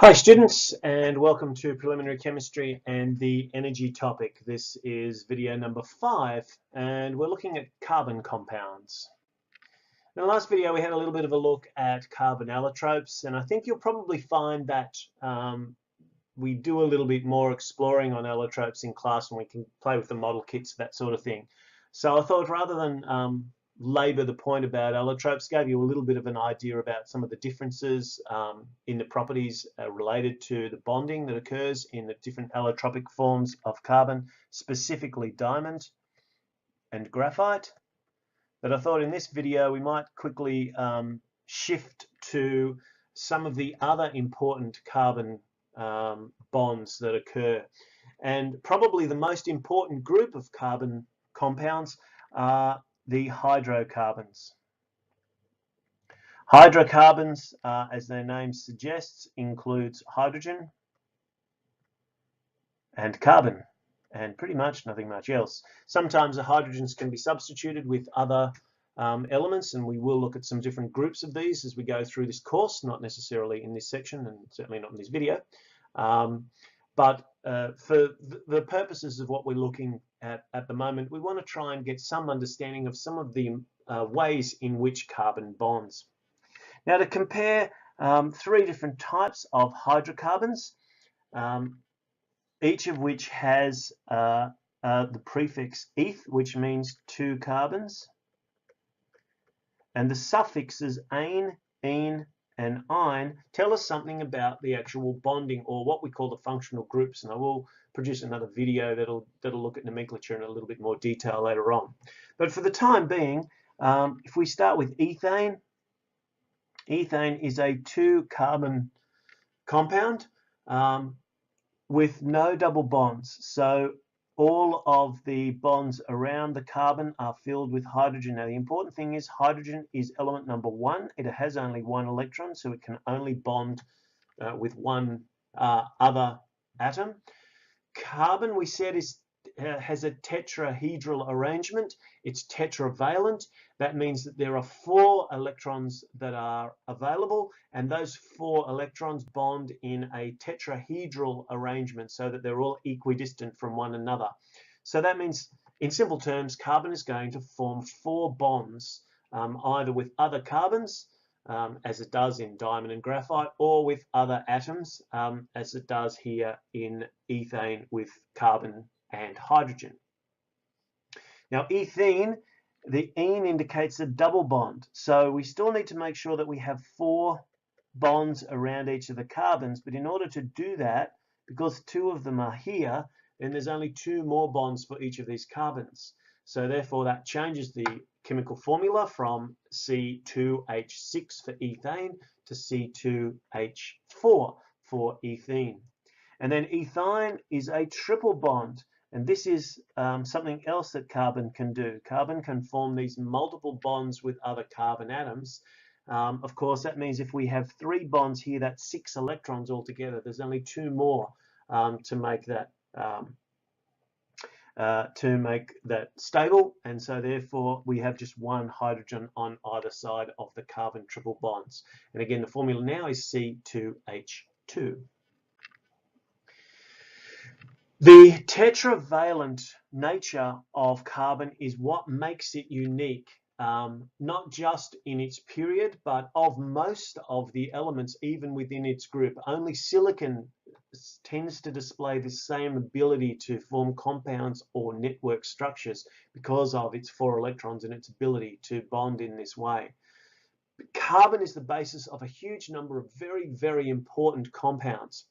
Hi students, and welcome to Preliminary Chemistry and the Energy topic. This is video number 5 and we're looking at carbon compounds. In the last video we had a little bit of a look at carbon allotropes, and I think you'll probably find that we do a little bit more exploring on allotropes in class, and we can play with the model kits, that sort of thing. So I thought, rather than labour the point about allotropes, gave you a little bit of an idea about some of the differences in the properties related to the bonding that occurs in the different allotropic forms of carbon, specifically diamond and graphite. But I thought in this video we might quickly shift to some of the other important carbon bonds that occur. And probably the most important group of carbon compounds are the hydrocarbons. Hydrocarbons, as their name suggests, includes hydrogen and carbon, and pretty much nothing much else. Sometimes the hydrogens can be substituted with other elements, and we will look at some different groups of these as we go through this course, not necessarily in this section and certainly not in this video. But for the purposes of what we're looking at the moment, we want to try and get some understanding of some of the ways in which carbon bonds. Now, to compare 3 different types of hydrocarbons, each of which has the prefix eth, which means 2 carbons, and the suffixes ane, ene, and ine tell us something about the actual bonding, or what we call the functional groups. And I will produce another video that'll look at nomenclature in a little bit more detail later on. But for the time being, if we start with ethane, ethane is a 2 carbon compound with no double bonds. So all of the bonds around the carbon are filled with hydrogen. Now, the important thing is hydrogen is element number 1. It has only 1 electron, so it can only bond with one other atom. Carbon, we said, has a tetrahedral arrangement. It's tetravalent. That means that there are 4 electrons that are available, and those 4 electrons bond in a tetrahedral arrangement so that they're all equidistant from one another. So that means, in simple terms, carbon is going to form 4 bonds, either with other carbons, as it does in diamond and graphite, or with other atoms, as it does here in ethane with carbon and hydrogen. Now, ethene, the ene indicates a double bond, so we still need to make sure that we have 4 bonds around each of the carbons. But in order to do that, because 2 of them are here, then there's only 2 more bonds for each of these carbons. So therefore that changes the chemical formula from C2H6 for ethane to C2H4 for ethene. And then ethyne is a triple bond, and this is something else that carbon can do. Carbon can form these multiple bonds with other carbon atoms. Of course, that means if we have 3 bonds here, that's 6 electrons altogether. There's only 2 more to make that stable, and so therefore we have just 1 hydrogen on either side of the carbon triple bonds. And again, the formula now is C2H2. The tetravalent nature of carbon is what makes it unique, not just in its period, but of most of the elements, even within its group. Only silicon tends to display the same ability to form compounds or network structures because of its 4 electrons and its ability to bond in this way. Carbon is the basis of a huge number of very, very important compounds.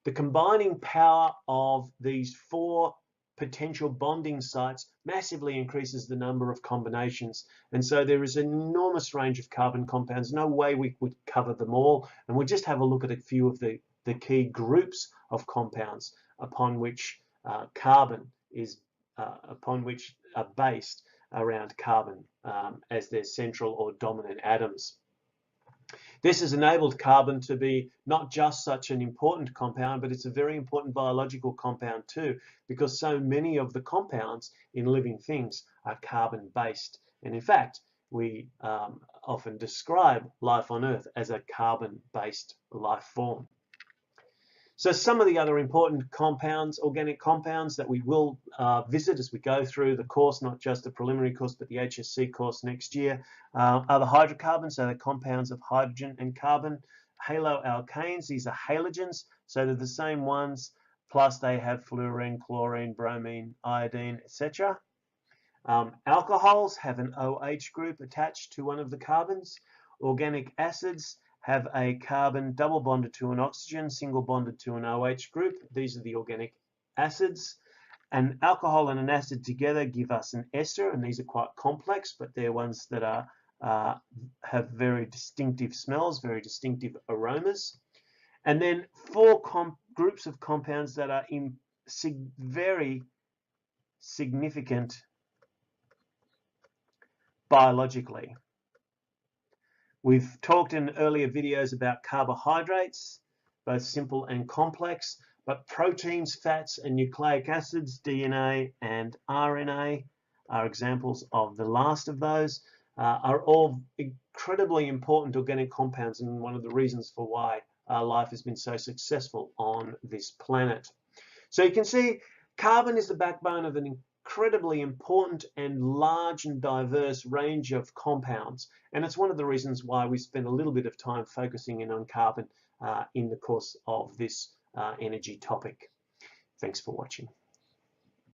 The combining power of these 4 potential bonding sites massively increases the number of combinations, and so there is an enormous range of carbon compounds. No way we would cover them all, and we'll just have a look at a few of the key groups of compounds upon which carbon is upon which are based around carbon as their central or dominant atoms. This has enabled carbon to be not just such an important compound, but it's a very important biological compound too, because so many of the compounds in living things are carbon-based. And in fact, we often describe life on Earth as a carbon-based life form. So some of the other important compounds, organic compounds that we will visit as we go through the course, not just the preliminary course, but the HSC course next year, are the hydrocarbons, so the compounds of hydrogen and carbon. Haloalkanes, these are halogens, so they're the same ones, plus they have fluorine, chlorine, bromine, iodine, etc. Alcohols have an OH group attached to one of the carbons. Organic acids have a carbon double bonded to an oxygen, single bonded to an OH group. These are the organic acids. An alcohol and an acid together give us an ester, and these are quite complex, but they're ones that are have very distinctive smells, very distinctive aromas. And then four groups of compounds that are very significant biologically. We've talked in earlier videos about carbohydrates, both simple and complex, but proteins, fats, and nucleic acids, DNA and RNA, are examples of the last of those, are all incredibly important organic compounds and one of the reasons for why life has been so successful on this planet. So you can see carbon is the backbone of an incredibly important and large and diverse range of compounds, and it's one of the reasons why we spend a little bit of time focusing in on carbon in the course of this energy topic. Thanks for watching.